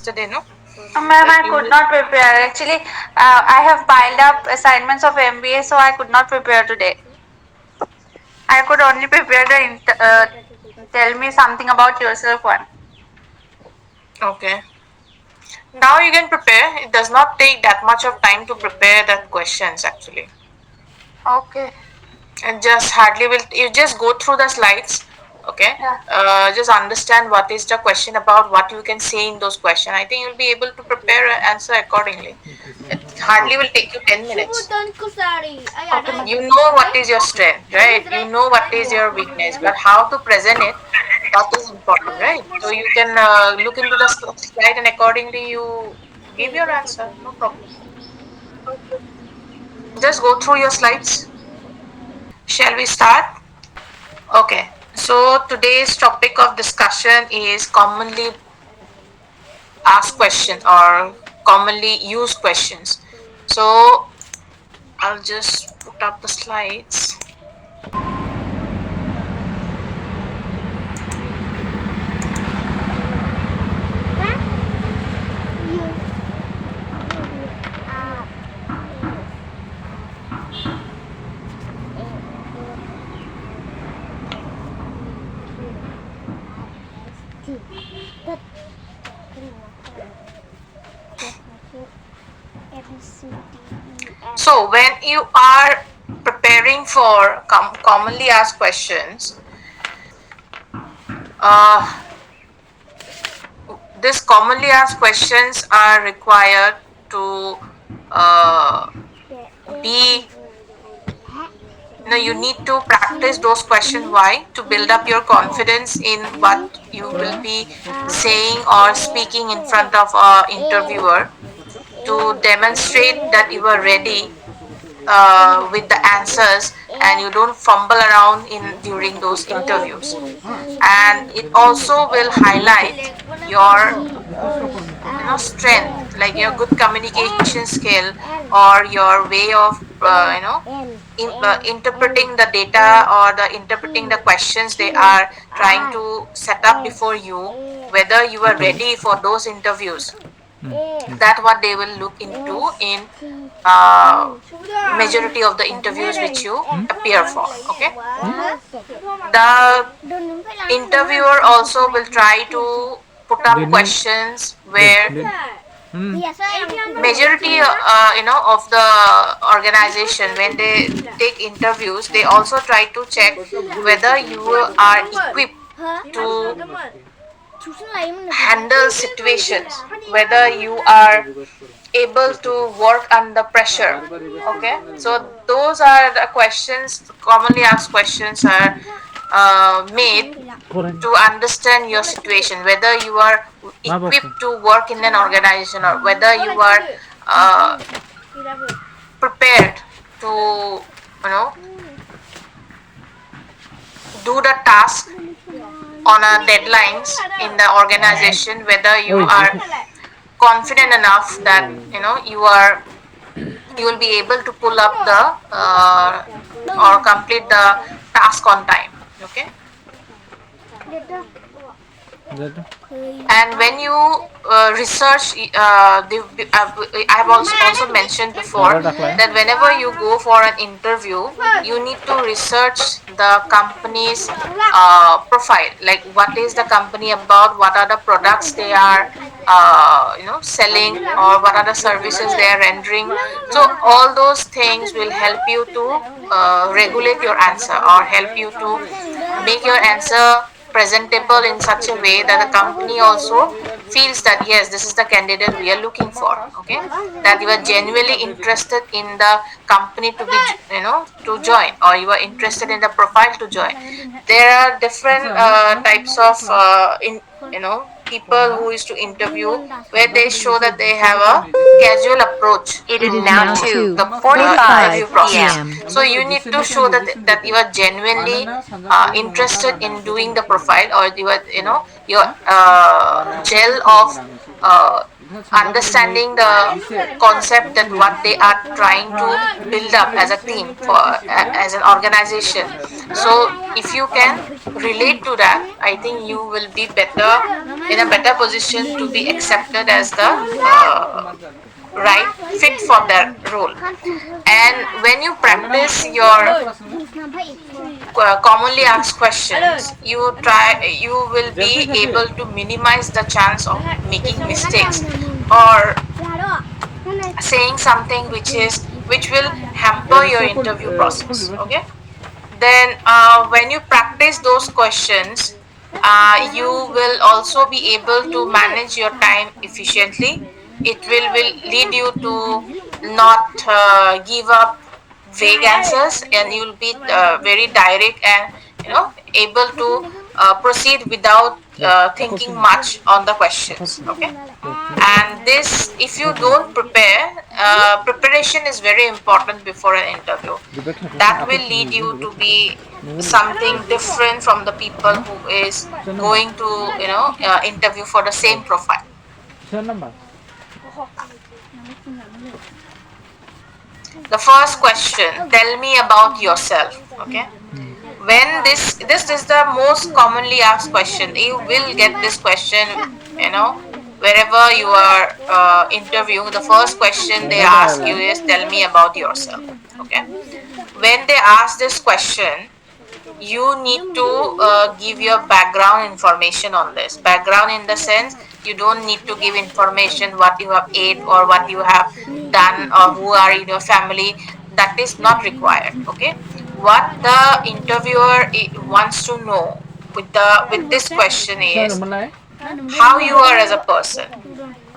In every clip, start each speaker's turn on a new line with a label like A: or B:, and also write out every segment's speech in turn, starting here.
A: yesterday, no?
B: Ma'am,
A: That
B: I
A: you
B: could not prepare. Actually, I have piled up assignments of MBA, so I could not prepare today. I could only prepare the tell me something about yourself one.
A: okay. Now you can prepare. It does not take that much of time to prepare that questions actually.
B: Okay.
A: And just hardly will you just go through the slides, okay?
B: Yeah.
A: Just understand what is the question about, what you can say in those questions. I think you'll be able to prepare an answer accordingly. It hardly will take you 10 minutes.
B: Okay, ma'am.
A: You know what is your strength, right? You know what is your weakness, but how to present it, that is important, right? So you can look into the slide and accordingly you give your answer, no problem. Just go through your slides. Shall we start? Okay, so today's topic of discussion is commonly asked questions or commonly used questions. So I'll just put up the slides. So when you are preparing for commonly asked questions, uh, these commonly asked questions are required to uh, be you need to practice those questions. Why? To build up your confidence in what you will be saying or speaking in front of a interviewer, to demonstrate that you are ready with the answers and you don't fumble around in during those interviews. And it also will highlight your strength, like your good communication skill or your way of interpreting the data or the interpreting the questions they are trying to set up before you, whether you are ready for those interviews. That what they will look into in majority of the interviews which you appear for. Okay, the interviewer also will try to put up questions where majority of the organization, when they take interviews, they also try to check whether you are equipped to handle situations, whether you are able to work under pressure. Okay, so those are the questions, commonly asked questions are made to understand your situation, whether you are equipped to work in an organization or whether you are uh, prepared to do the task on a deadlines in the organization, whether you are confident enough that you will be able to pull up the or complete the task on time. Okay, and when you research I have also mentioned before that whenever you go for an interview, you need to research the company's profile, like what is the company about, what are the products they are selling, or what are the services they are rendering. So all those things will help you to regulate your answer or help you to make your answer presentable in such a way that the company also feels that yes, this is the candidate we are looking for. Okay, that you are genuinely interested in the company to be to join, or you are interested in the profile to join. There are different types of people who is to interview, where they show that they have a casual approach
C: It is
A: to
C: now
A: the
C: 2:45
A: interview process.
C: p.m.
A: So you need to show that you are genuinely interested in doing the profile, or you are your gel of uh, understanding the concept that what they are trying to build up as a team for as an organization. So if you can relate to that, I think you will be better, in a better position to be accepted as the right fit for that role. And when you practice your commonly asked questions, you will be able to minimize the chance of making mistakes or saying something which will hamper your interview process. Okay, then when you practice those questions, you will also be able to manage your time efficiently. It will lead you to not give up vague answers, and you'll be very direct and able to proceed without thinking much on the questions. Okay, and this, if you don't prepare, preparation is very important before an interview. That will lead you to be something different from the people who is going to interview for the same profile. The first question, tell me about yourself. Okay, when this is the most commonly asked question, you will get this question, you know wherever you are interviewing. The first question they ask you is, tell me about yourself. Okay, when they ask this question, you need to give your background information on this. Background in the sense, you don't need to give information what you have ate or what you have done or who are in your family. That is not required. Okay, what the interviewer wants to know with this question is how you are as a person.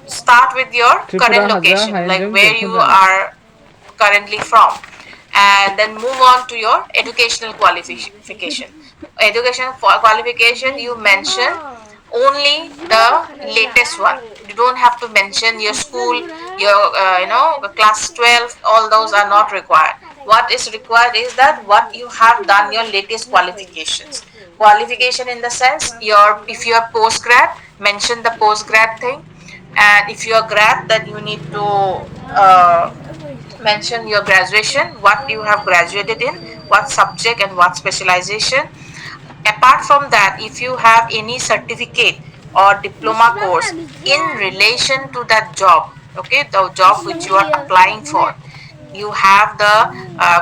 A: Start with your current location, like where you are currently from, and then move on to your educational qualification. Education qualification, you mention only the latest one. You don't have to mention your school, your class 12. All those are not required. What is required is that what you have done, your latest qualification in the sense, your if you are post grad, mention the post grad thing. And if you are grad, then you need to mention your graduation, what you have graduated in, what subject and what specialization. Apart from that, if you have any certificate or diploma course in relation to that job, okay, the job which you are applying for, you have the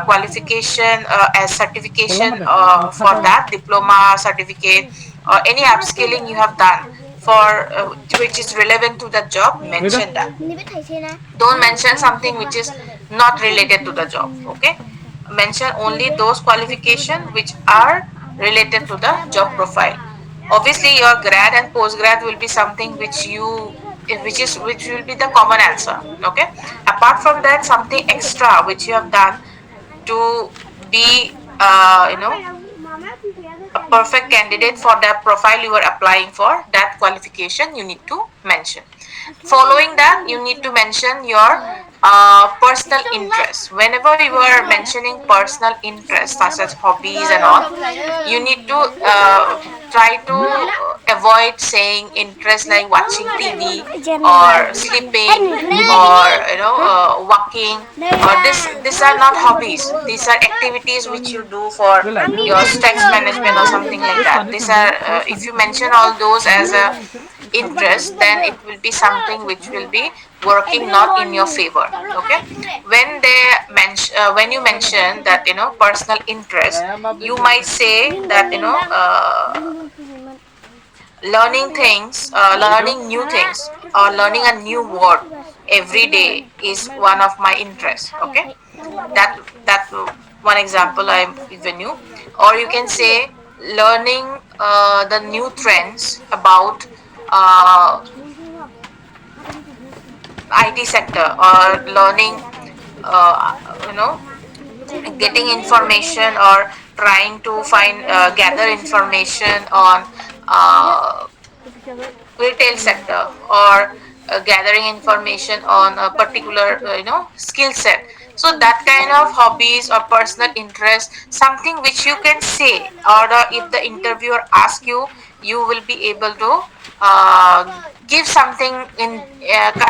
A: qualification as certification for that diploma certificate, or any upskilling you have done for which is relevant to the job, mention that. Don't mention something which is not related to the job. Okay, mention only those qualifications which are related to the job profile. Obviously your grad and post grad will be something which will be the common answer. Okay, apart from that, something extra which you have done to be a perfect candidate for that profile you are applying for, that qualification you need to mention. Following that, you need to mention your personal interests. Whenever you are mentioning personal interests such as hobbies and all, you need to try to avoid saying interests like watching TV or sleeping or walking. Or this these are not hobbies. These are activities which you do for your stress management or something like that. These are if you mention all those as a interest, then it will be something which will be working not in your favor. Okay, when you mention that personal interest, you might say that learning new things or learning a new word every day is one of my interests. Okay, that one example I'm given you. Or you can say learning the new trends about uh, IT sector, or learning uh, you know getting information or trying to find gather information on uh, retail sector, or gathering information on a particular skill set. So that kind of hobbies or personal interest, something which you can say, or if the interviewer asks you you will be able to give something in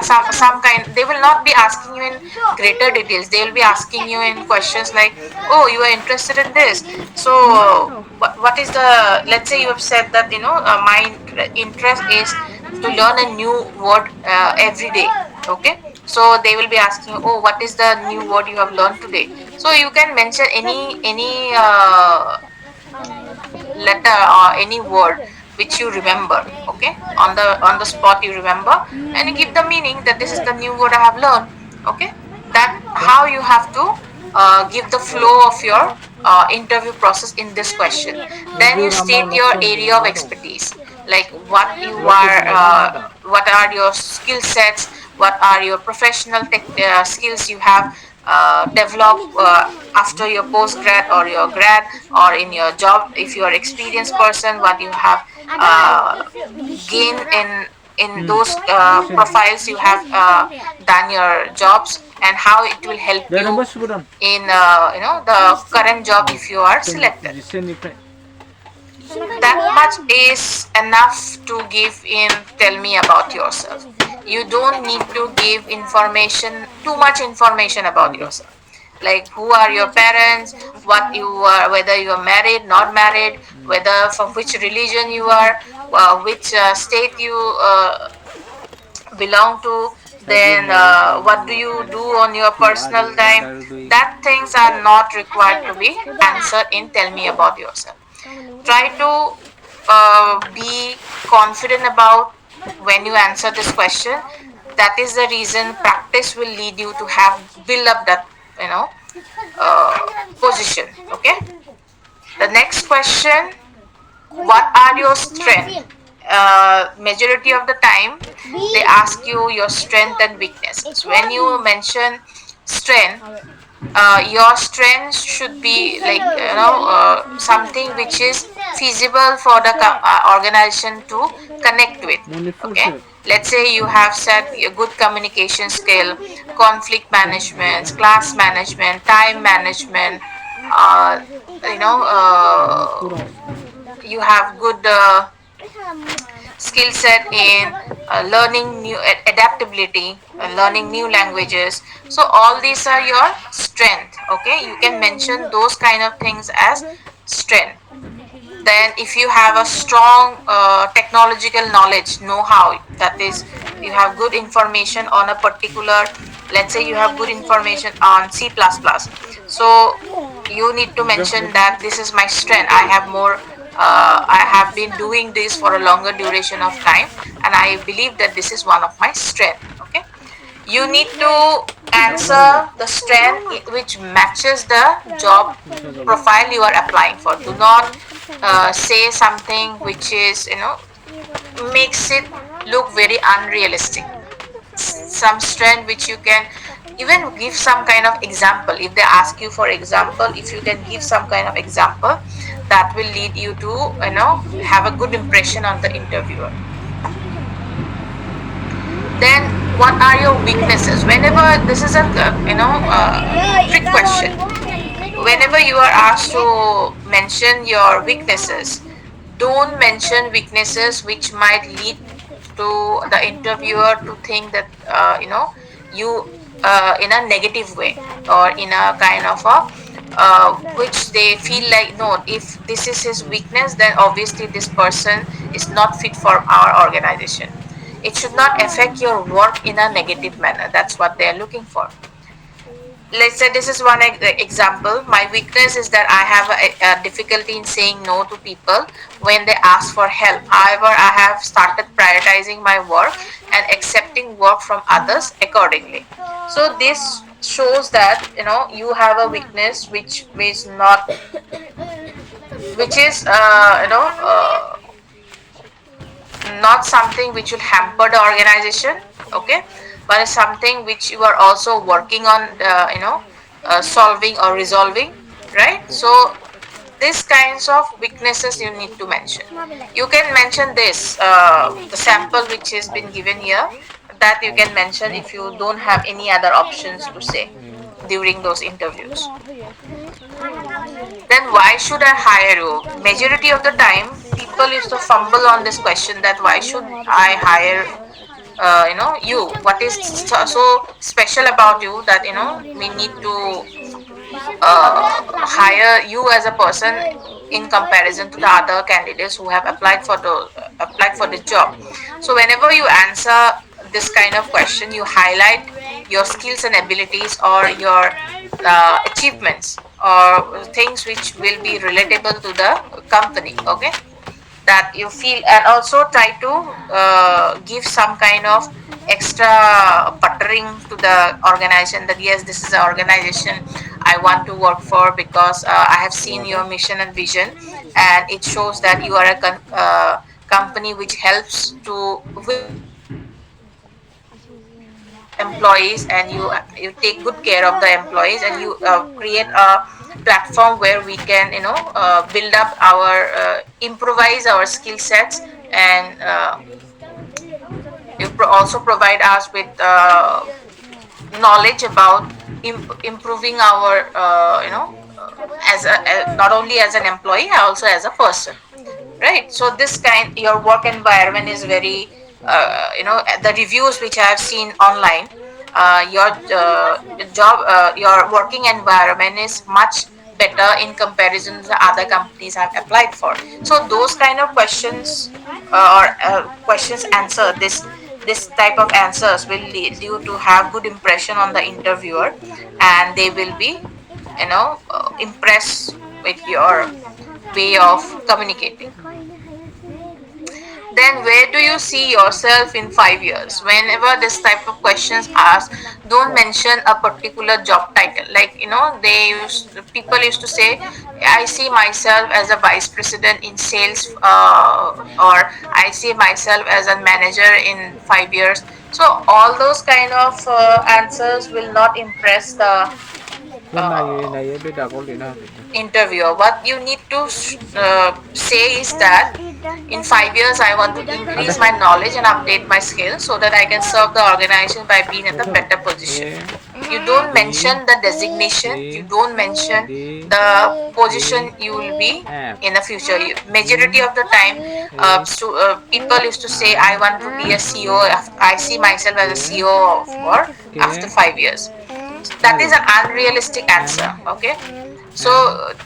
A: some kind. They will not be asking you in greater details. They will be asking you in questions like, oh, you are interested in this, so what is the, let's say you have said that, my interest is to learn a new word every day. Okay, so they will be asking, oh, what is the new word you have learned today? So you can mention any letter or any word which you remember. Okay, on the spot you remember, and you give the meaning that this is the new word I have learned. Okay, that how you have to give the flow of your interview process in this question. Then you state your area of expertise, like what you are, what are your skill sets, what are your professional skills you have developed after your post grad or your grad, or in your job, if you are experienced person, what you have gained in those profiles you have done your jobs, and how it will help you in the current job if you are selected. That much is enough to give in tell me about yourself. You don't need to give information, too much information about yourself, like who are your parents, what you are, whether you are married, not married, whether from which religion you are, which state you belong to, then what do you do on your personal time. That things are not required to be answered in tell me about yourself. Try to be confident about when you answer this question. That is the reason practice will lead you to have build up that, you know position. Okay, the next question, what are your strengths? Majority of the time they ask you your strength and weaknesses. When you mention strength, your strengths should be like, something which is feasible for the organization to connect with. Okay, let's say you have said a good communication skill, conflict management, class management, time management, uh, you know you have good skill set in learning new adaptability, learning new languages. So all these are your strength. Okay, you can mention those kind of things as strength. Then if you have a strong technological knowledge, know-how, that is, you have good information on a particular, let's say you have good information on C++, so you need to mention that this is my strength. I have more, I have been doing this for a longer duration of time, and I believe that this is one of my strength. Okay, you need to answer the strength which matches the job profile you are applying for. Do not say something which is, makes it look very unrealistic. Some strength which you can even give some kind of example. If they ask you for example, if you can give some kind of example, that will lead you to, have a good impression on the interviewer. Then what are your weaknesses? Whenever this is a, trick question, whenever you are asked to mention your weaknesses, don't mention weaknesses which might lead to the interviewer to think that, you in a negative way, or in a kind of a which they feel like, no, if this is his weakness, then obviously this person is not fit for our organization. It should not affect your work in a negative manner. That's what they are looking for. Let's say this is one example. My weakness is that I have a difficulty in saying no to people when they ask for help. However, I have started prioritizing my work and accepting work from others accordingly. So this shows that, you have a weakness which is not, which is, not something which will hamper the organization. Okay, but it's something which you are also working on, solving or resolving, right? So these kinds of weaknesses you need to mention. You can mention this, the sample which has been given here, that you can mention if you don't have any other options to say during those interviews. Then why should I hire you? Majority of the time people used to fumble on this question that why should I hire you, what is so special about you that we need to hire you as a person in comparison to the other candidates who have applied for the job. So whenever you answer this kind of question, you highlight your skills and abilities or your achievements or things which will be relatable to the company. Okay, that you feel, and also try to give some kind of extra buttering to the organization that yes, this is an organization I want to work for because I have seen your mission and vision, and it shows that you are a company which helps to with employees, and you take good care of the employees, and you create a platform where we can build up our improvise our skill sets, and you also provide us with knowledge about improving our as not only as an employee, also as a person, right? So this kind, your work environment is very the reviews which I have seen online, your job your working environment is much better in comparison to the other companies I've applied for. So those kind of questions or questions answer this type of answers will lead you to have good impression on the interviewer, and they will be impressed with your way of communicating. Then where do you see yourself in 5 years? Whenever this type of questions asked, don't mention a particular job title. Like people used to say, I see myself as a vice president in sales, or I see myself as a manager in 5 years. So all those kind of answers will not impress the uh, interviewer. What you need to say is that in 5 years, I want to increase my knowledge and update my skills so that I can serve the organization by being at a better position. You don't mention the designation, you don't mention the position you will be in the future. Majority of the time, people used to say, I want to be a CEO, I see myself as a CEO for after 5 years. That is an unrealistic answer. Okay, so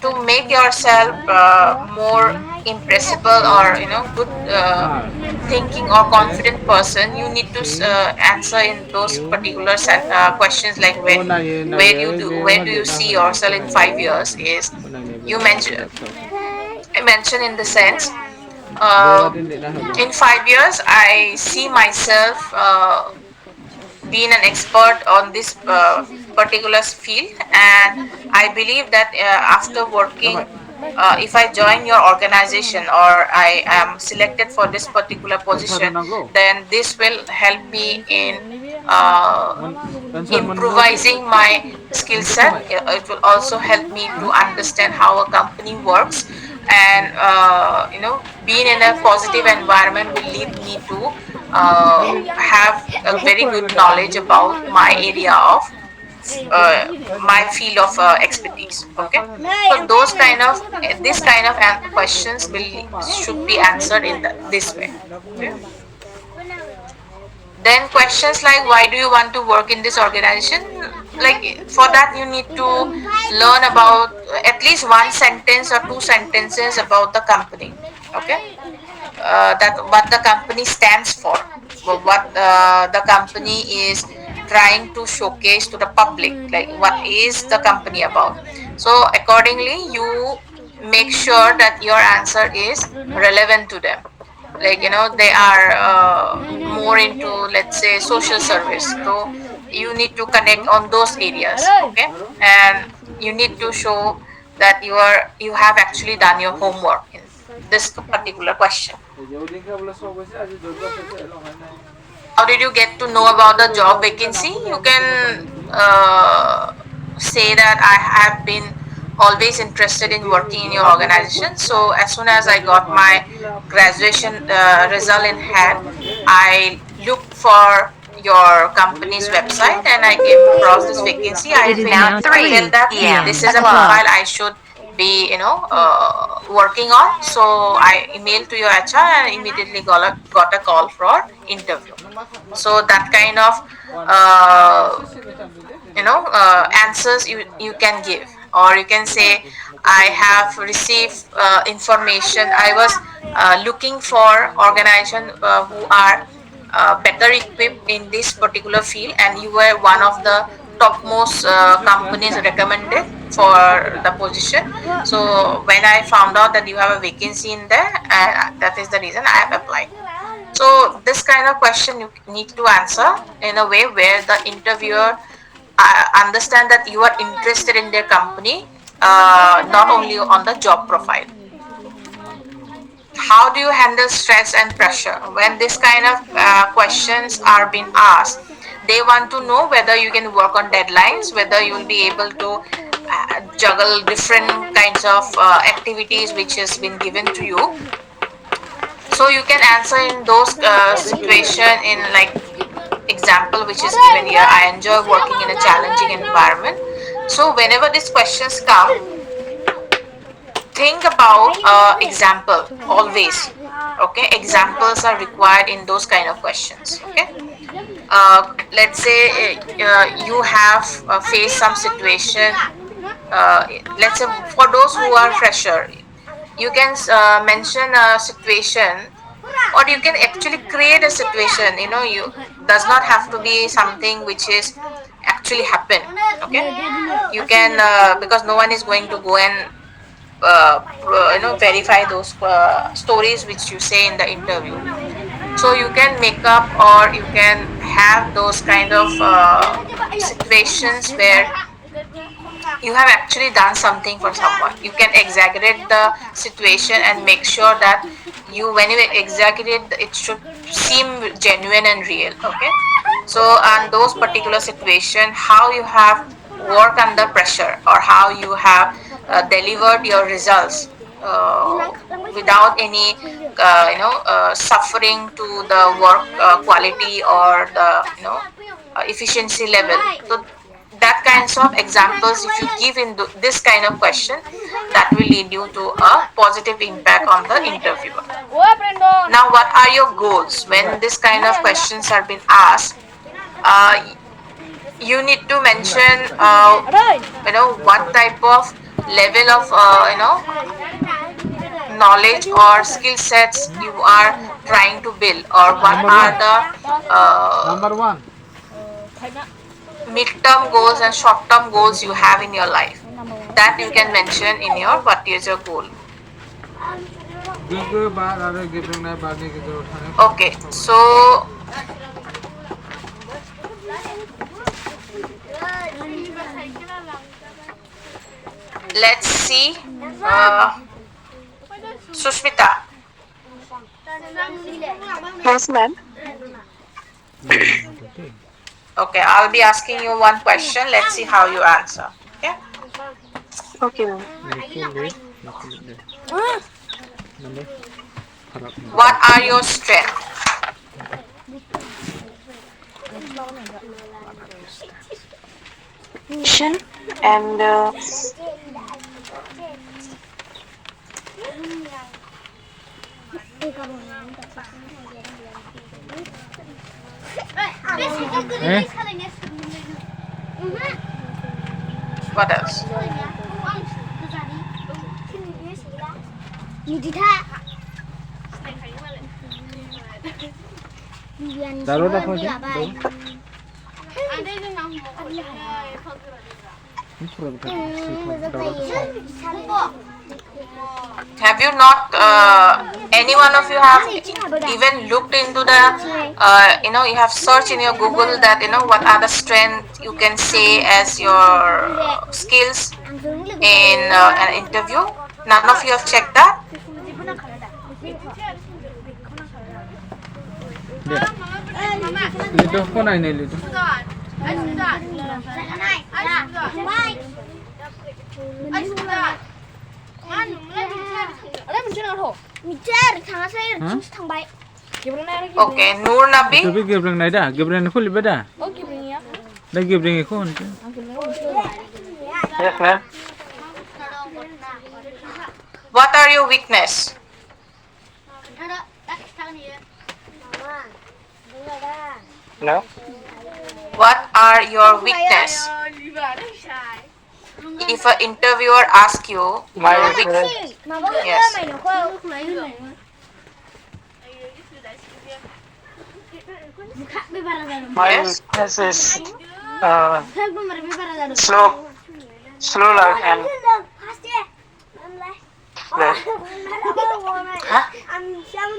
A: to make yourself more impressible or good thinking or confident person, you need to answer in those particular questions like where do you see yourself in 5 years, is you mention in the sense in 5 years I see myself being an expert on this particular field, and I believe that after working if I join your organization or I am selected for this particular position, then this will help me in improvising my skill set. It will also help me to understand how a company works, and being in a positive environment will lead me to have a very good knowledge about my area of my field of expertise. Okay, so those kind of this kind of questions will should be answered in this way. Okay. Then questions like why do you want to work in this organization? Like for that you need to learn about at least one sentence or two sentences about the company. Okay, that what the company stands for, what the company is trying to showcase to the public, like what is the company about. So accordingly you make sure that your answer is relevant to them. Like they are more into, let's say, social service, so you need to connect on those areas. Okay, and you need to show that you have actually done your homework in this particular question. How did you get to know about the job vacancy? You can say that I have been always interested in working in your organization. So as soon as I got my graduation result in hand, I looked for your company's website and I came across this vacancy. I
C: It is
A: feel
C: now
A: I felt
C: 3
A: that
C: p.m.
A: this is a
C: o'clock.
A: profile I should be working on. So I emailed to your HR and immediately got a call for interview. So that kind of answers you can give, or you can say I have received information. I was looking for organization who are better equipped in this particular field, and you were one of the topmost companies recommended for the position. So when I found out that you have a vacancy in there, that is the reason I have applied. So this kind of question you need to answer in a way where the interviewer understand that you are interested in their company, not only on the job profile. How do you handle stress and pressure when this kind of questions are being asked? They want to know whether you can work on deadlines, whether you will be able to juggle different kinds of activities which has been given to you. So you can answer in those situation in like example which is given here. I enjoy working in a challenging environment. So whenever these questions come, think about example always. Okay, examples are required in those kind of questions. Okay, let's say you have faced some situation. Let's say for those who are fresher, you can mention a situation, or you can actually create a situation. You does not have to be something which is actually happen. Okay, you can because no one is going to go and verify those stories which you say in the interview. So you can make up, or you can have those kind of situations where you have actually done something for someone. You can exaggerate the situation and make sure that when you exaggerate, it should seem genuine and real. Okay, so on those particular situation, how you have worked under pressure, or how you have delivered your results without any suffering to the work quality, or the efficiency level. So that kinds of examples if you give in this kind of question, that will lead you to a positive impact on the interviewer. Now, what are your goals when this kind of questions are being asked? You need to mention what type of level of knowledge or skill sets you are trying to build, or what are the mid-term goals and short-term goals you have in your life. That you can mention in your what is your goal. Okay, so let's see. Sushmita.
B: Yes, ma'am.
A: Okay, I'll be asking you one question. Let's see how you answer. Okay.
B: Okay, ma'am.
A: What are your strengths?
B: Mission and
A: What else? Have you not, any one of you have even looked into the, you have searched in your Google that, what are the strengths you can say as your skills in an interview? None of you have checked that? Okay, Noor Nabi.
B: yes, ma'am.
A: What are your weakness?
C: No.
A: What are your weakness? If an interviewer asks you
C: My
A: your
C: weakness.
A: weakness, yes.
C: My
A: Yes.
C: weakness is uh, slow, slow learn and play.
A: Huh?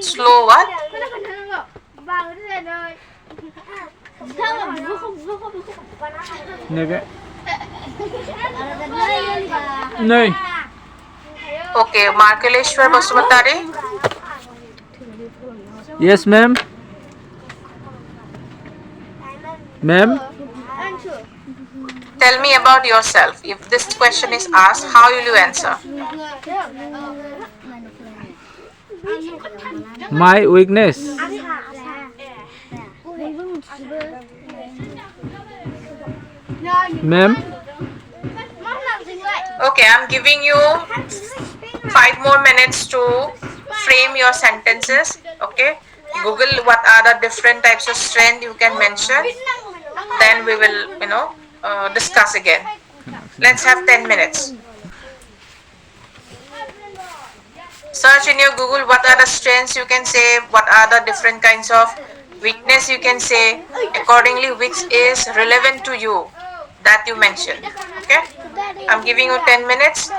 A: Slow what?
D: Nè Nơi
A: Okay, Markaleshwar Basumatari.
D: Yes ma'am. Ma'am.
A: Tell me about yourself. If this question is asked, how will you answer?
D: My weakness. Ma'am.
A: Okay, I'm giving you 5 more minutes to frame your sentences. Okay, Google what are the different types of strength you can mention. Then we will, discuss again. Let's have 10 minutes. Search in your Google what are the strengths you can say, what are the different kinds of weakness you can say, accordingly which is relevant to you that you mentioned. Okay, I'm giving you 10 minutes.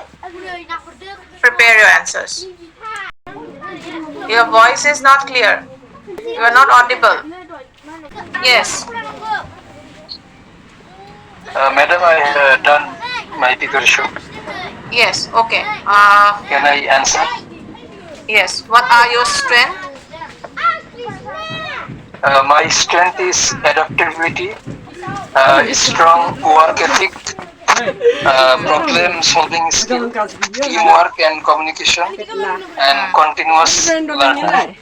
A: Prepare your answers. Your voice is not clear. You are not audible. Yes.
C: Madam, I have done my preparation.
A: Yes. Okay.
C: Can I answer?
A: Yes. What are your strengths?
C: My strength is adaptability, strong work ethic, problem solving skill, teamwork and communication, and continuous learning.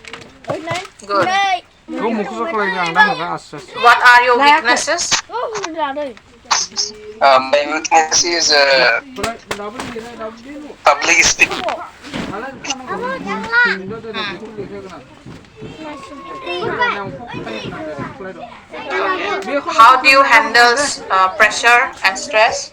A: Good.
D: Có một số cái rằng đang là assess.
A: What are your weaknesses?
C: My weakness is public speaking.
A: How do you handle pressure and stress?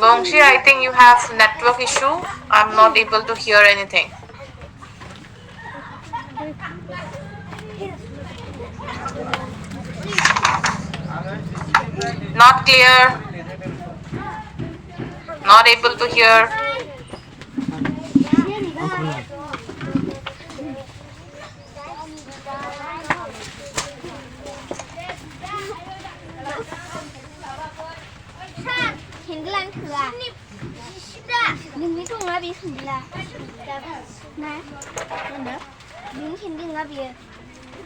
A: Bongshi, I think you have network issue. I'm not able to hear anything. Not clear. Not able to hear.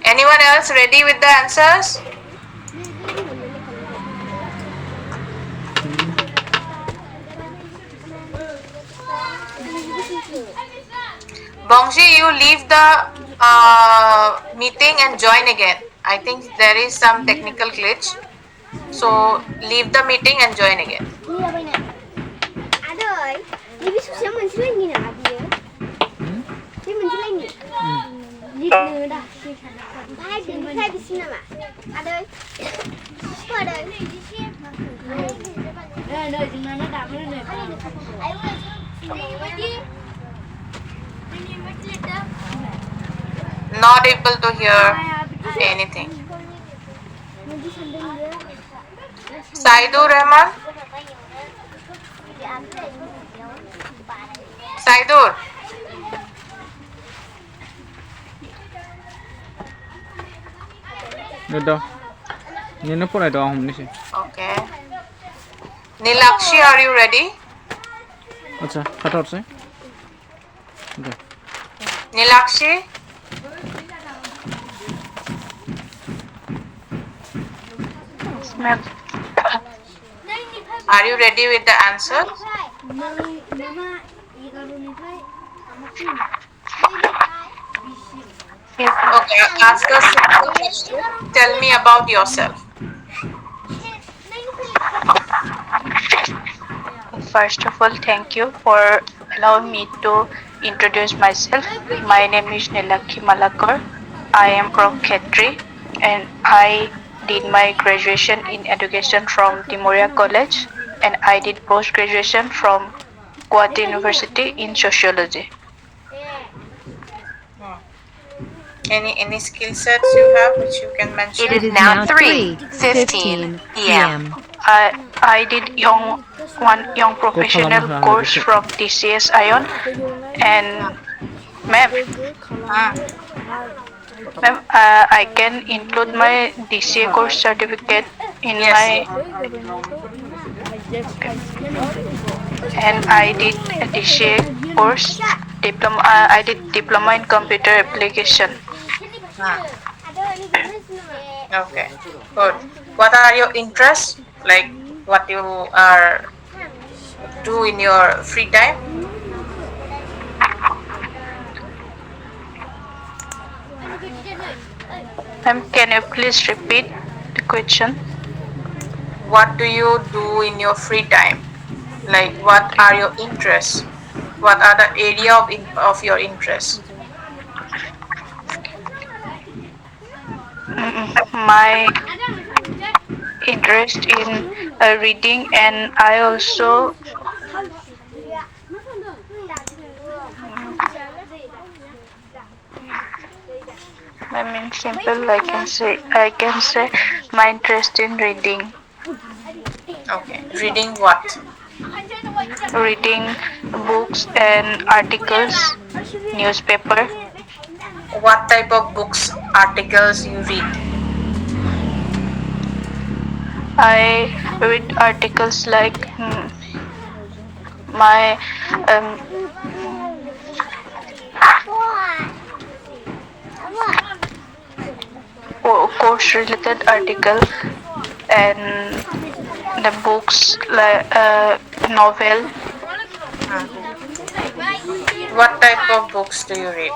A: Anyone else ready with the answers? Bongji, you leave the meeting and join again. I think there is some technical glitch. So leave the meeting and join again. Not able to hear anything. Saidur Rahman? Saidur?
D: Được đâu. Nhưng nó này đó không đi chứ.
A: Okay. Nilakshi, are you ready?
D: अच्छा फटाफट से. Okay.
A: Nilakshi? Are you ready with the answer? Okay, ask a simple question. Tell me about yourself.
B: First of all, thank you for allowing me to introduce myself. My name is Nilakhi Malakar. I am from Khetri and I did my graduation in education from Timoria College and I did post graduation from Guwahati University in sociology.
A: Any skill sets you have which you can
E: It
A: mention?
E: is now 3:15 p.m.
B: I did young
D: Kok खालामनो
B: professional
D: होआ
B: course
D: बेखौ?
B: from TCS Ion and ma'am,
A: Ah,
B: I can include my DCA course certificate in
A: yes.
B: my and I did a DCA course diploma. I did diploma in computer application.
A: Ah, okay. Good. What are your interests? Like what you are do in your free time?
B: Ma'am, can you please repeat the question?
A: What do you do in your free time? Like what are your interests? What are the area of your interest?
B: My interest in reading and I also I mean simple I can say my interest in
A: Okay. Reading what?
B: reading books and articles, newspaper.
A: What type of books, articles you read?
B: I read articles like my um, course related article and the books like novel.
A: Ah. What type of books do you read?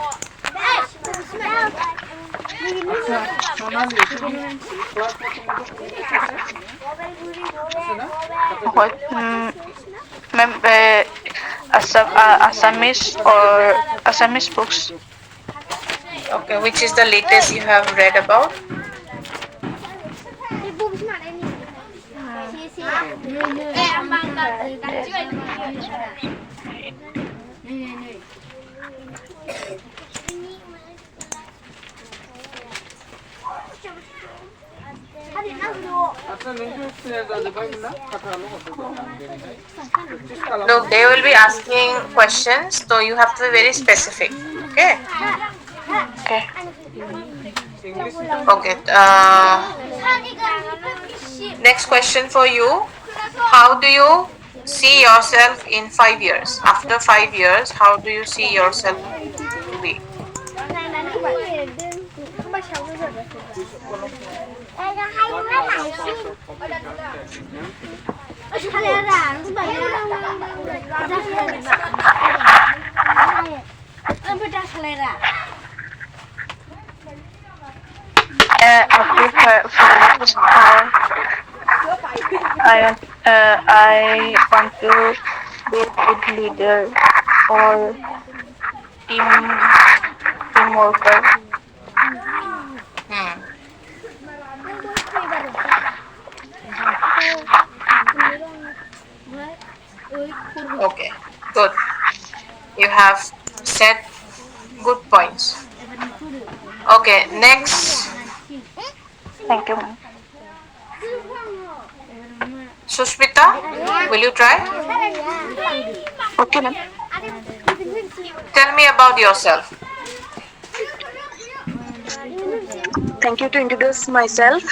B: What Assamese or Assamese books.
A: Okay. Which is the latest you have read about? Look, they will be asking questions, so you have to be very specific. Okay.
B: Okay.
A: Okay. Next question for you. How do you see yourself in 5 years? After 5 years, how do you see yourself to be?
B: After 5 years, I want to be a good leader or team team worker.
A: Hmm. Okay. Good. You have said good points. Okay. Next,
B: Thank you, ma'am.
A: Sushmita, will you try?
B: Okay, ma'am.
A: Tell me about yourself.
F: Thank you to introduce myself.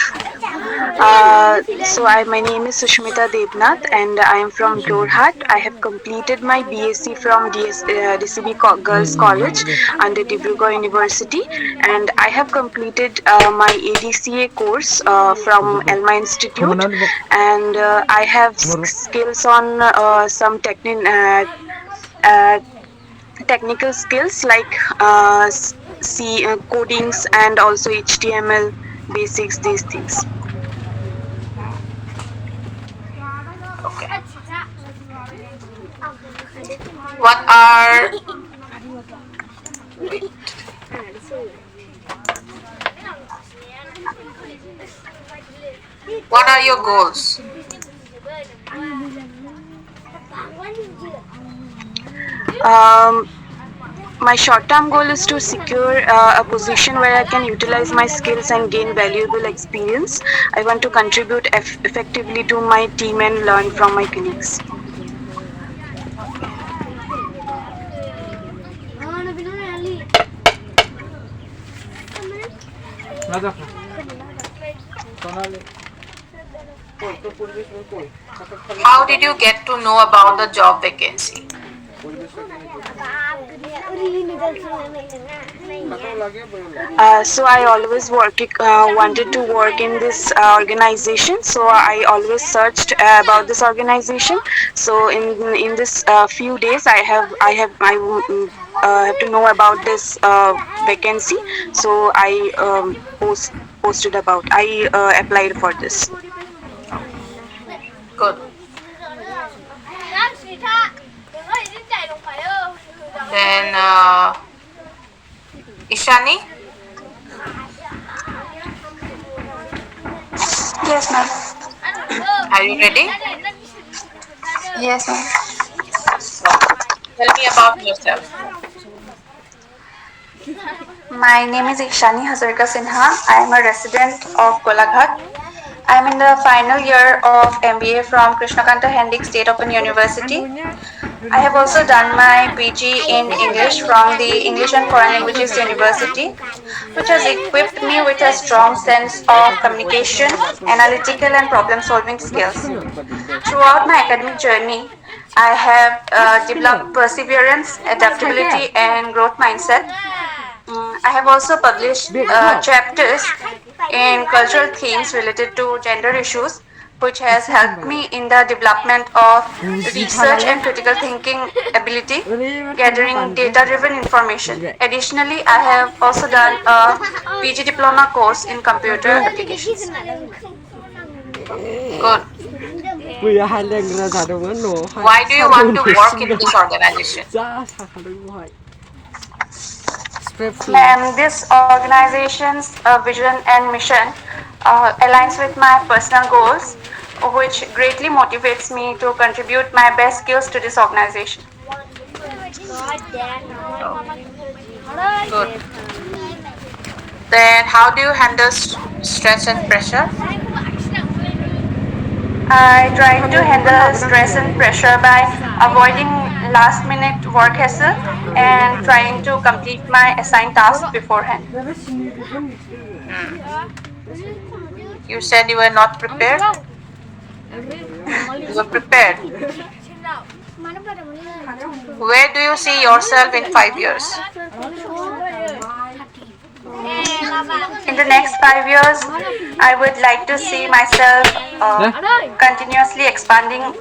F: My name is Sushmita Devnath and I am from Jorhat. I have completed my BSc from DCB Girls College under Dibrugarh University, and I have completed my ADCA course from Elma Institute, and I have skills on some technical skills like C codings and also HTML basics, these things.
A: Okay. What are wait, what are your goals?
F: Um, my short term goal is to secure a position where I can utilize my skills and gain valuable experience. I want to contribute effectively to my team and learn from my colleagues.
A: How did you get to know about the job vacancy?
F: So I always wanted to work in this organization. So I always searched about this organization. So in this few days, I have to know about this vacancy. So I posted about. I applied for this.
A: Good. Then Ishani,
B: Yes, ma'am.
A: are you ready?
B: Yes, ma'am.
A: Okay. Tell me about yourself.
B: My name is Ishani Hazarika Sinha. I am a resident of Golaghat. I am in the final year of MBA from Krishnakanta Hendik State Open University. I have also done my PG in English from the English and Foreign Languages University, which has equipped me with a strong sense of communication, analytical, and problem solving skills. Throughout my academic journey, I have developed perseverance, adaptability, and growth mindset. I have also published chapters in cultural themes related to gender issues, which has helped me in the development of research and critical thinking ability, gathering data driven information. Additionally, I have also done a PG diploma course in computer applications.
A: Good. Why do you want to work in this organization?
B: Ma'am, this organization's vision and mission aligns with my personal goals, which greatly motivates me to contribute my best skills to this organization.
A: Oh, good. Then how do you handle stress and pressure?
B: I try to handle stress and pressure by avoiding last minute work hassle and trying to complete my assigned tasks beforehand.
A: Hmm. You said you were not prepared. You were prepared. Where do you see yourself in 5 years?
B: In the next 5 years, I would like to see myself continuously expanding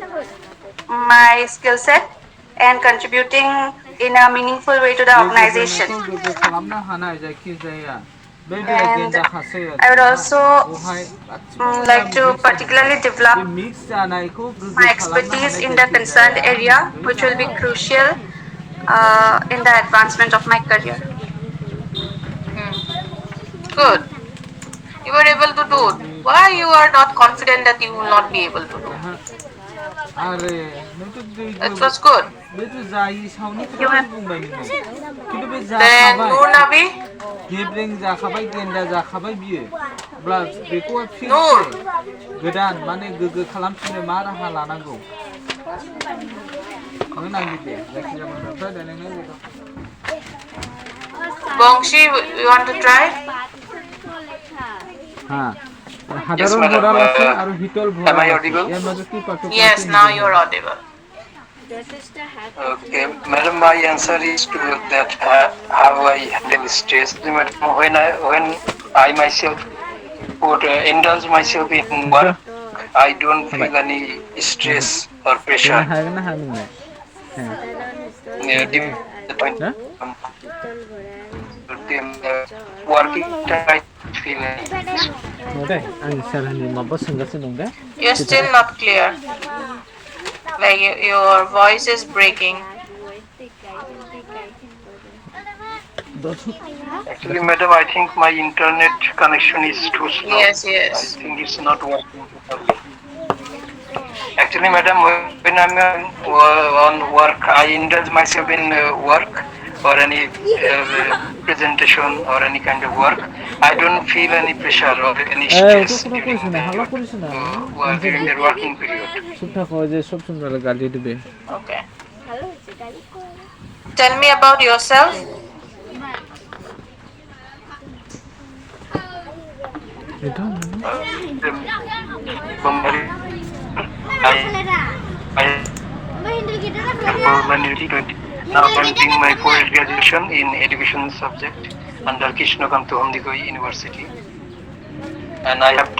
B: my skill set and contributing in a meaningful way to the organization. And I would also like to particularly develop my expertise in the concerned area, which will be crucial in the advancement of my career.
A: Hmm. Good. You were able to do it. Why you are not confident that you will not be able to do? It was good.
B: You have
A: Then Noor Nabi, Noor, Bongshi, you want to try?
C: Yes, madam. Am I audible?
A: Yes, now you're audible.
C: Okay, madam. My answer is to that how I handle stress. Madam, when I myself would indulge myself in work, I don't feel any stress or pressure. During the time working, I don't feel any.
A: You're still not clear. Like your voice is breaking.
C: Actually, madam, I think my internet connection is too slow.
A: Yes,
C: I
A: yes.
C: think it's not working properly. Actually, madam, when I'm on work, I indulge myself in work or any presentation or any kind of work. I don't feel any pressure or any stress
D: কথা
C: during
D: কৈছে না
C: the
D: হাল্লা কৰিছে না
C: during the working period.
D: চুপ থাকো যে চব সুন্দর গালি দিবে
A: Okay. Tell me about yourself.
D: এটা
C: From very, I for my 2020. Now I'm doing my post graduation in education subject under Krishnakanto Homdikoi University. And I have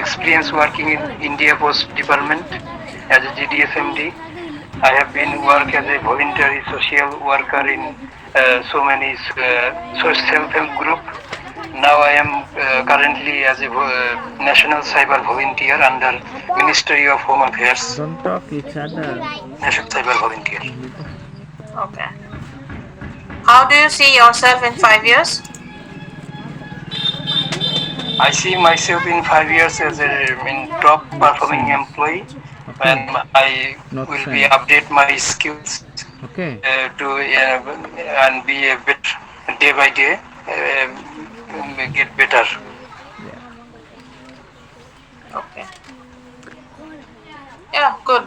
C: experience working in India Post Department as a GDFMD. I have been work as a voluntary social worker in so many self-help group. Now I am currently as a national cyber volunteer under Ministry of Home Affairs.
D: don't talk each other
C: National cyber volunteer.
A: Okay. How do you see yourself in 5 years?
C: I see myself in 5 years as a top performing employee,
D: okay
C: and I
D: not
C: will be
D: same
C: update my skills
D: okay
C: to and be a bit day by day get better.
A: Okay. Yeah, good.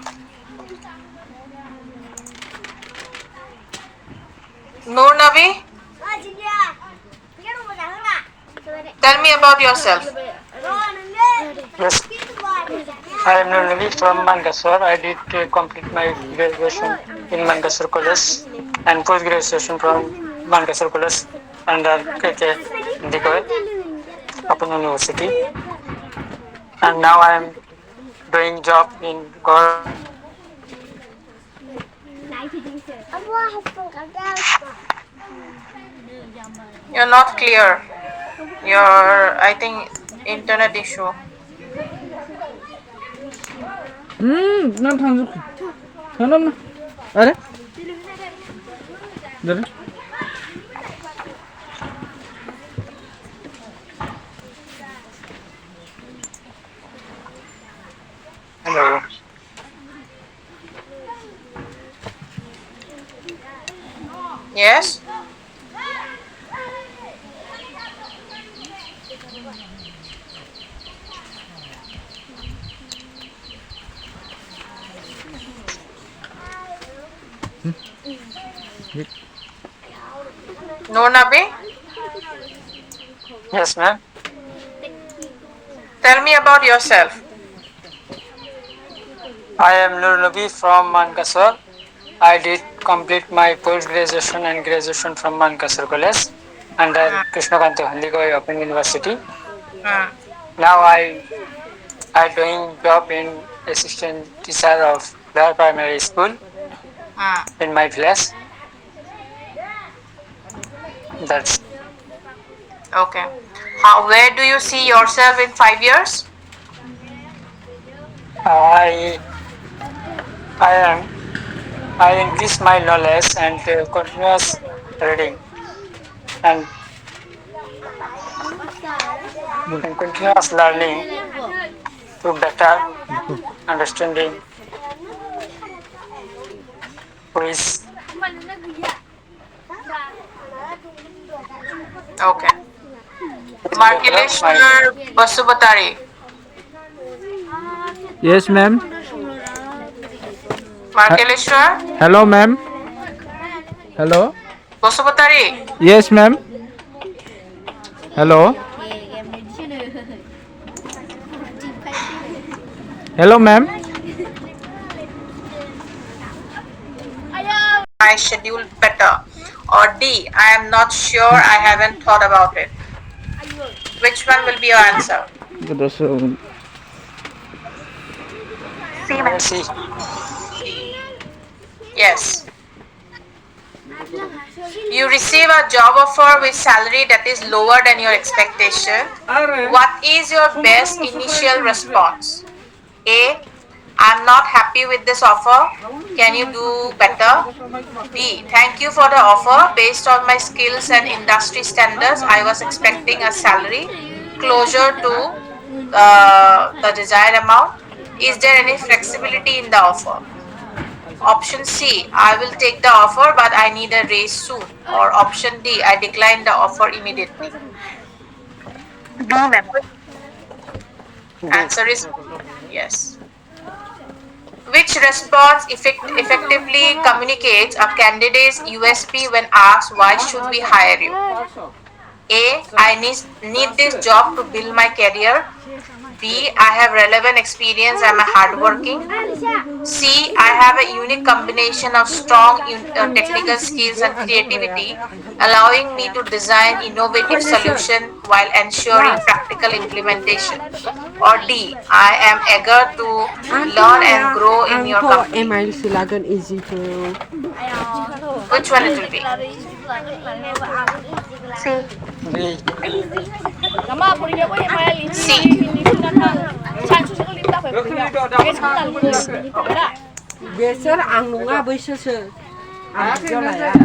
A: Noor Nabi, tell me about yourself.
C: Yes, I am Nurnavi from Mangasore. I did complete my graduation in Mangasore College and post graduation from Mangasore College under KK Dikoy Open University. And now I am doing job in government.
A: You're not clear. Your, I think, internet issue.
D: না থামজুক থামলাম না আরে দাঁড়া
C: Hello.
A: Yes? Noor Nabi,
C: Yes, ma'am.
A: tell me about yourself.
C: I am Nurnabi from Mankasur. I did complete my post graduation and graduation from Mankasur College under Krishnakanta Handikoi Open University.
A: Hmm.
C: Now I doing job in assistant teacher of the primary school in my village. That's
A: Okay. How? Where do you see yourself in 5 years?
C: I I am I increase my knowledge and continuous reading and continuous learning to better understanding which
A: Okay.
C: develop my
A: Markileshwar Basubatari.
D: yes ma'am
A: Markileshwar
D: hello ma'am hello
A: Basubatari.
D: yes ma'am hello hello ma'am
A: My schedule better. Or D, I am not sure, I haven't thought about it. Which one will be your answer?
C: C.
A: Yes. You receive a job offer with salary that is lower than your expectation. What is your best initial response? A. I'm not happy with this offer. Can you do better? B. Thank you for the offer. Based on my skills and industry standards, I was expecting a salary closer to the desired amount. Is there any flexibility in the offer? Option C, I will take the offer, but I need a raise soon. Or option D, I decline the offer immediately.
B: No, ma'am.
A: Answer is yes. Which response effectively communicates a candidate's USP when asked why should we hire you? A. I need this job to build my career. B. I have relevant experience. I'm a hardworking. C. I have a unique combination of strong technical skills and creativity, allowing me to design innovative solutions while ensuring practical implementation. Or D. I am eager to learn and grow in your company. Which one it will be? C.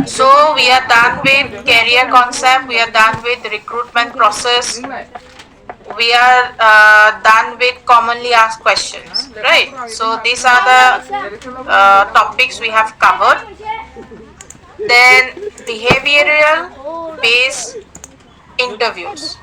A: So we are done with career concept. We are done with recruitment process. We are done with commonly asked questions, right? So these are the topics we have covered. Then behavioral based interviews.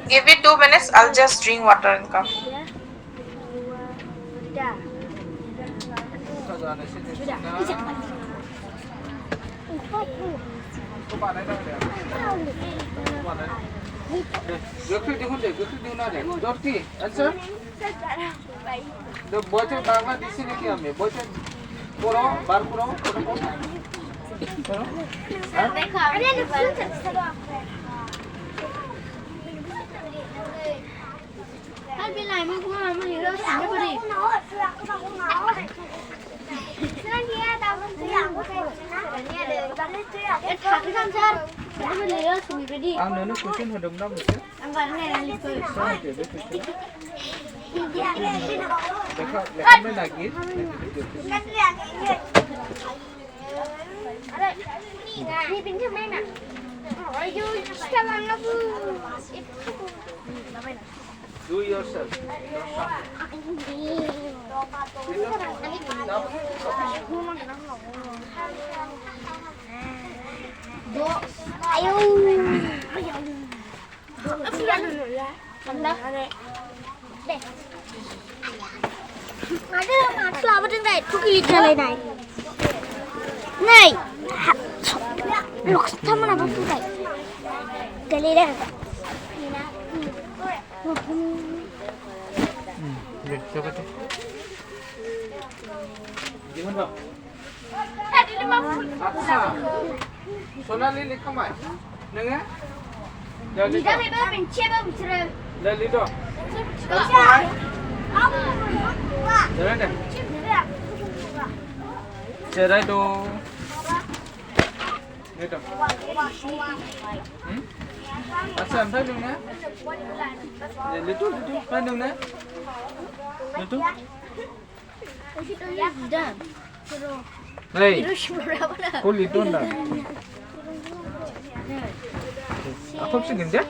A: Give me 2 minutes. I'll just drink water and come. Do yourself.
G: Selamat tinggal. Kuki lihat này. Này. Lúc thăm nào bác tụi này. Cái này đây.
D: Gimana? Sonali lihat kamai, nenga? Dari
G: Kita memang mencoba bicara.
D: dari itu. Dari deh. Cerai itu. Itu. Asal apa nenga? Dari itu, apa nenga? Itu. Hei, kau lihat enggak? Aku sih gede.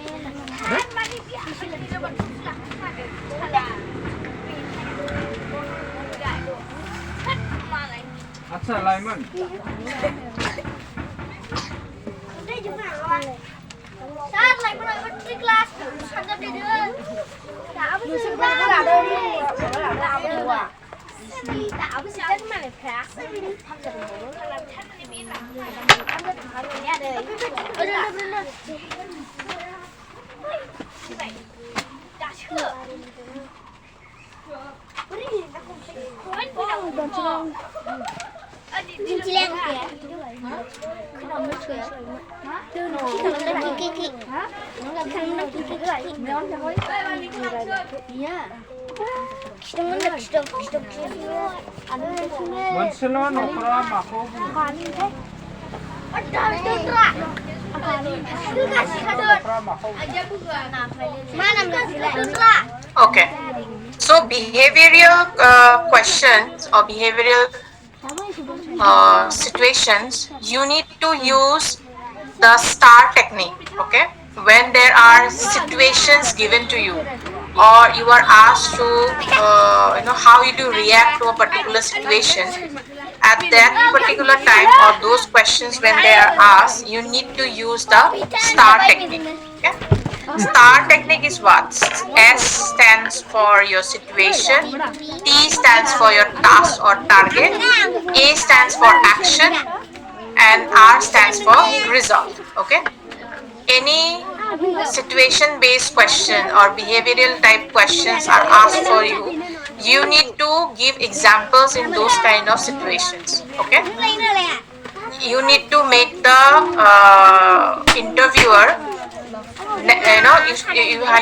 D: Acha, Laiman.
G: Cái class thằng gặp đi đưa. Tạo cái sự ra nó làm đơn đi. Nó làm đơn à. Tạo cái sự chất mà lại khác. Thằng gặp bố nó làm chất này biết là. Thằng gặp thằng nghe đời. Ôi lên. Đã chưa? Nhìn chị Lan kìa. Cái đồng nó kìa. Cái đồng nó kìa. Cái đồng nó
D: Moncelo no pra mako.
A: Okay. So behavioral questions or behavioral situations, you need to use the star technique. Okay, when there are situations given to you, or you are asked to how you do react to a particular situation at that particular time, or those questions when they are asked, you need to use the star technique. Okay, star technique is what? S stands for your situation, T stands for your task or target, A stands for action, and R stands for result. Okay, any situation based question or behavioral type questions are asked for you, you need to give examples in those kind of situations. Okay, you need to make the interviewer you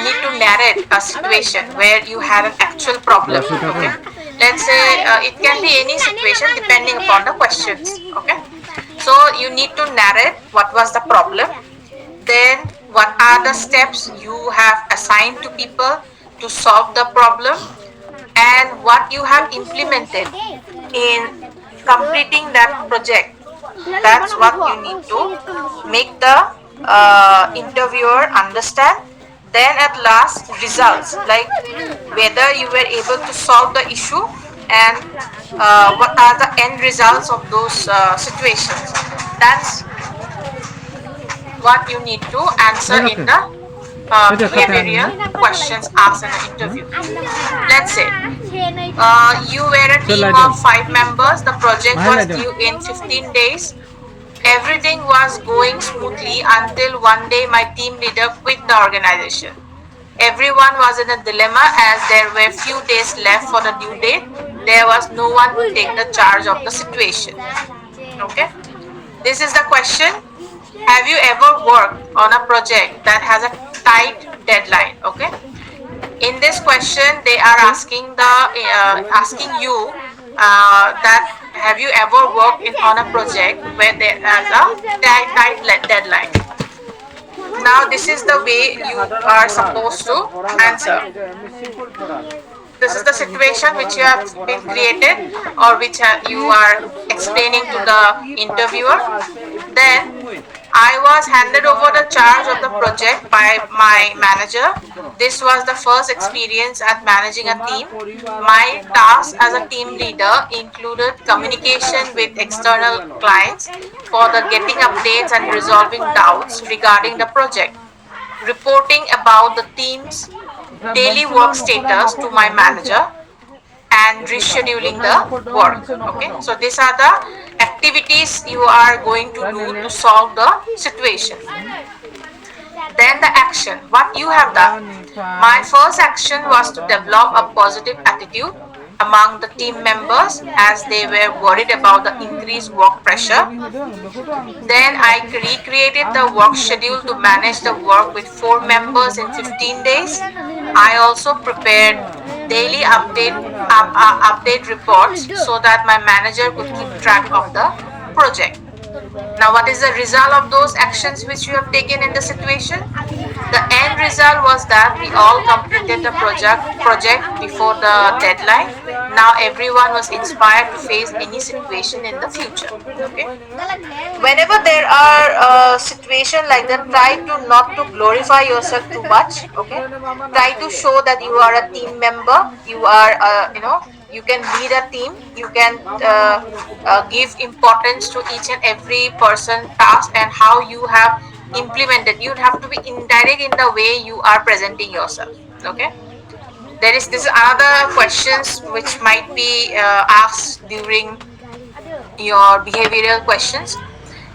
A: need to narrate a situation where you had an actual problem. Okay, let's say it can be any situation depending upon the questions. Okay, so you need to narrate what was the problem, then what are the steps you have assigned to people to solve the problem, and what you have implemented in completing that project. That's what you need to make the interviewer understand. Then at last, results, like whether you were able to solve the issue, and what are the end results of those situations. That's what you need to answer in the behavioral questions asked in the interview. Let's say you were a team of 5 members. The project was due in 15 days. Everything was going smoothly until one day my team leader quit the organization. Everyone was in a dilemma as there were few days left for the due date. There was no one to take the charge of the situation. Okay, this is the question. Have you ever worked on a project that has a tight deadline? Okay, in this question they are asking you that have you ever worked on a project where there is a tight deadline. Now this is the way you are supposed to answer. This is the situation which you have been created, or which you are explaining to the interviewer. Then I was handed over the charge of the project by my manager. This was the first experience at managing a team. My task as a team leader included communication with external clients for the getting updates and resolving doubts regarding the project, reporting about the team's daily work status to my manager, and rescheduling the work. Okay, so these are the activities you are going to do to solve the situation. Then the action, what you have done. My first action was to develop a positive attitude among the team members as they were worried about the increased work pressure. Then I recreated the work schedule to manage the work with 4 members in 15 days. I also prepared daily update reports so that my manager could keep track of the project. Now, what is the result of those actions which you have taken in the situation? The end result was that we all completed the project before the deadline. Now everyone was inspired to face any situation in the future. Okay. Whenever there are situation like that, try to not to glorify yourself too much. Okay. Try to show that you are a team member. You are you can lead a team. You can give importance to each and every person task and how you have implemented. You'd have to be indirect in the way you are presenting yourself. Okay. There is this another questions which might be asked during your behavioral questions.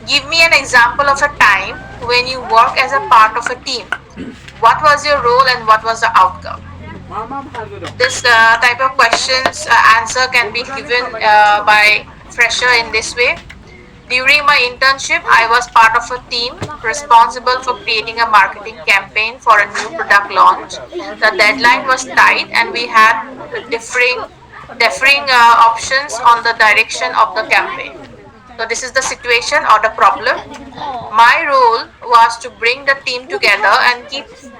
A: Give me an example of a time when you work as a part of a team. What was your role and what was the outcome? This type of questions answer can be given by fresher in this way. During my internship, I was part of a team responsible for creating a marketing campaign for a new product launch. The deadline was tight, and we had differing options on the direction of the campaign. So this is the situation or the problem. My role was to bring the team together and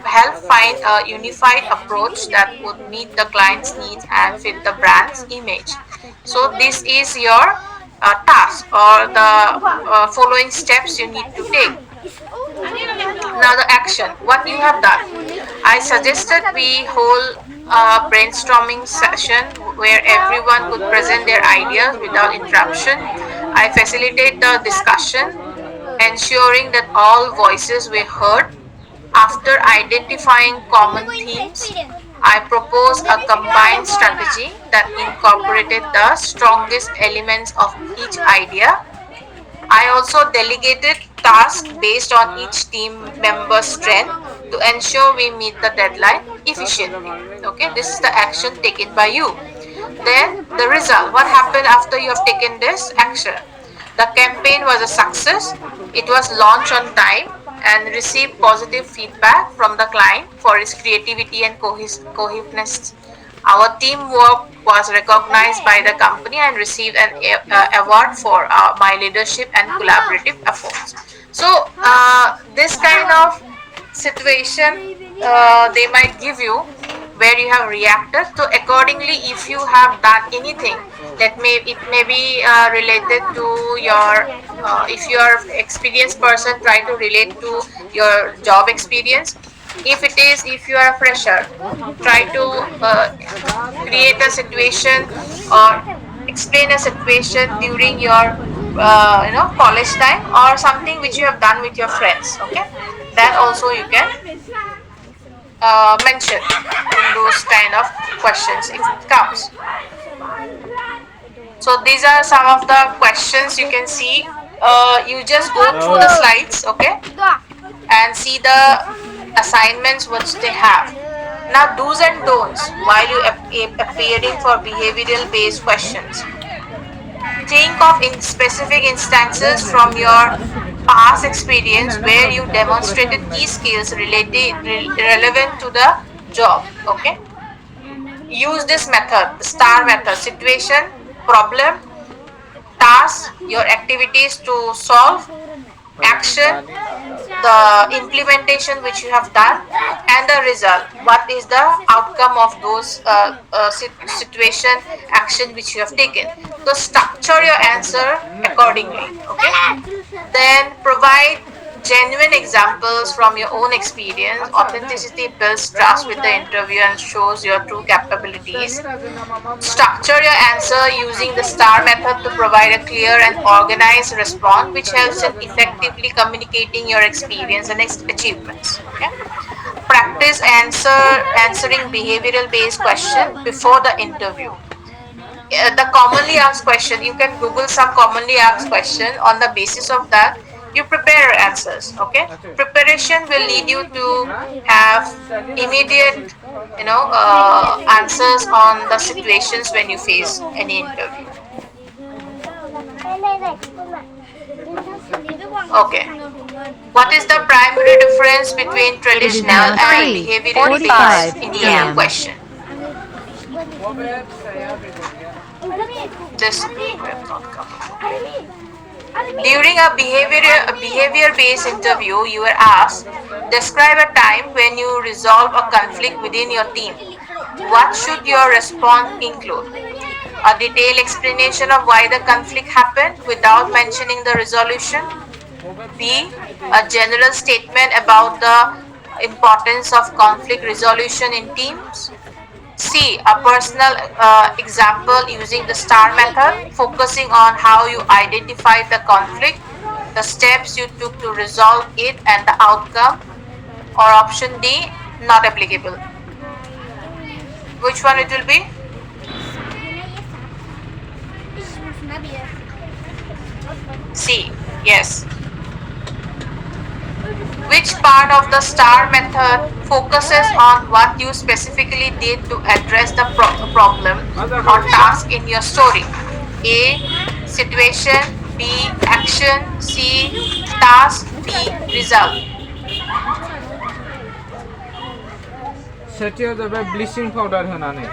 A: help find a unified approach that would meet the client's needs and fit the brand's image. So this is your task or the following steps you need to take. Now the action, what you have done. I suggested we hold a brainstorming session where everyone could present their ideas without interruption. I facilitate the discussion, ensuring that all voices were heard. After identifying common themes, I proposed a combined strategy that incorporated the strongest elements of each idea. I also delegated tasks based on each team member's strength to ensure we meet the deadline efficiently. Okay, this is the action taken by you. Then the result. What happened after you have taken this action? The campaign was a success. It was launched on time and received positive feedback from the client for its creativity and cohesiveness. Our teamwork was recognized by the company and received an award for my leadership and collaborative efforts. So, this kind of situation they might give you where you have reacted. So, accordingly, if you have done anything that may be related to your if you are experienced person, try to relate to your job experience. If you are a fresher, try to create a situation or explain a situation during your college time or something which you have done with your friends. Okay, that also you can mention in those kind of questions if it comes. So these are some of the questions you can see. You just go through the slides, okay, and see the assignments which they have. Now, do's and don'ts while you appearing for behavioral based questions. Think of in specific instances from your past experience where you demonstrated key skills relevant to the job. Okay. Use this method, the STAR method: situation, problem, task, your activities to solve, action, the implementation which you have done, and the result. What is the outcome of those situation action which you have taken? So structure your answer accordingly. Okay. Then provide genuine examples from your own experience. Authenticity builds trust with the interviewer and shows your true capabilities. Structure your answer using the STAR method to provide a clear and organized response, which helps in effectively communicating your experience and achievements. Okay. Practice answering behavioral based question before the interview. The commonly asked question, you can Google some commonly asked question. On the basis of that, you prepare your answers. Okay. Preparation will lead you to have immediate answers on the situations when you face any interview. Okay. What is the primary difference between
E: It is
A: traditional
E: now
A: and behavioral based
E: 3:45
A: interview
E: p.m.
A: question? This we have not covered. During a behavior-based interview, you were asked, describe a time when you resolve a conflict within your team. What should your response include? A detailed explanation of why the conflict happened without mentioning the resolution. B. A general statement about the importance of conflict resolution in teams. C. A personal example using the STAR method, focusing on how you identified the conflict. the steps you took to resolve it and the outcome, or option D, not applicable. Which one it will be? C, yes. Which part of the STAR method focuses on what you specifically did to address the problem or task in your story? A, situation, B, action, C, task, D, result.
D: सेथियाव जाबाय bleaching powder होनानै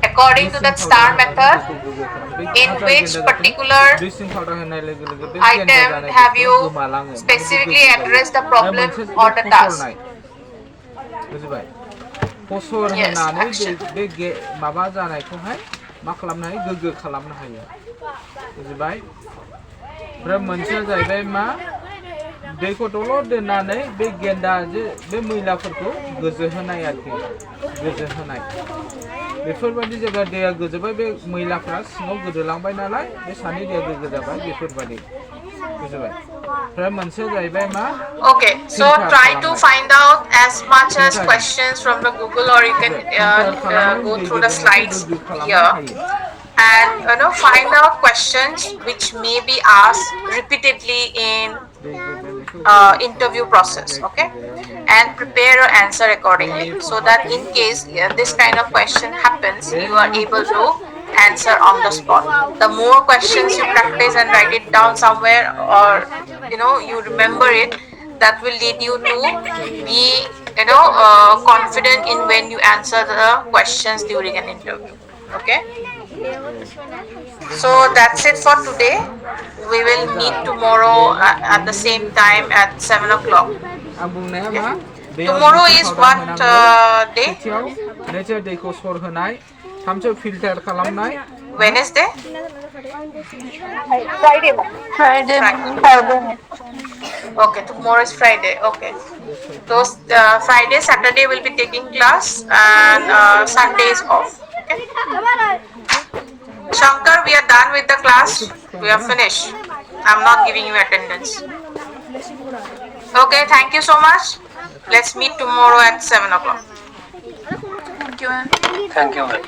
A: According to that STAR method, in which particular
D: bleaching powder होनाय लोगो लोगो बे गेन्दा
A: item have
D: जानायफोरखौ
A: you
D: गोमालाङो
A: specifically addressed the problem
D: मोनसे
A: or the task?
D: फसरनाय बुजिबाय फसर
A: Yes,
D: होनानै
A: action.
D: बे माबा जानायखौहाय मा खालामनो हायो गोग्गो खालामनो हायो बुजिबाय ओमफ्राय मोनसेया जाहैबाय मा दैखौ दलर दोननानै बे गेन्दा जे बे मैलाफोरखौ गोजोहोनाय आरोखि गोजोहोनाय बेफोरबायदि जेब्ला दैया गोजोबाय बे मैलाफ्रा सिङाव गोदोलांबाय नालाय बे सानै दैया गोग्गो जाबाय बेफोरबायदि बुजिबाय ओमफ्राय मोनसेया जाहैबाय मा
A: Okay, so try to find out as much as questions from the Google, or you can
D: filter खालामनानै
A: go
D: दै
A: through the
D: गेब्रेंनायखौ
A: slides
D: गोग्गो खालामनो
A: here,
D: हायो
A: and find out questions which may be asked repeatedly in
D: दै गेब्रेंनायखौ गोग्गो
A: interview
D: खालामनो
A: process. Okay,
D: जायखिजाया
A: and prepare your answer accordingly,
D: दैनि
A: so that
D: खहाखौ
A: in case this kind of question happens,
D: bay
A: you are able to answer on the spot. The more questions you practice and write it down somewhere, or you remember it, that will lead you to be confident in when you answer the questions during an interview. Okay, so that's it for today. We will meet tomorrow at the same time at 7 o'clock.
D: आं बुंनाया
A: Okay,
D: मा दैयाव
A: tomorrow
D: bleaching
A: is
D: powder
A: what
D: होनांगौ
A: day?
D: सेथियाव नैथियाव दैखौ sir होनाय थामथियाव filter खालामनाय
A: Wednesday?
B: Friday.
A: Okay, tomorrow is Friday. Okay, those Friday, Saturday will be taking class, and Sunday is off. Okay, Shankar, we are done with the class. We are finished. I'm not giving you attendance. Okay, thank you so much. Let's meet tomorrow at 7 o'clock.
B: Thank you.
C: Thank you, ma'am.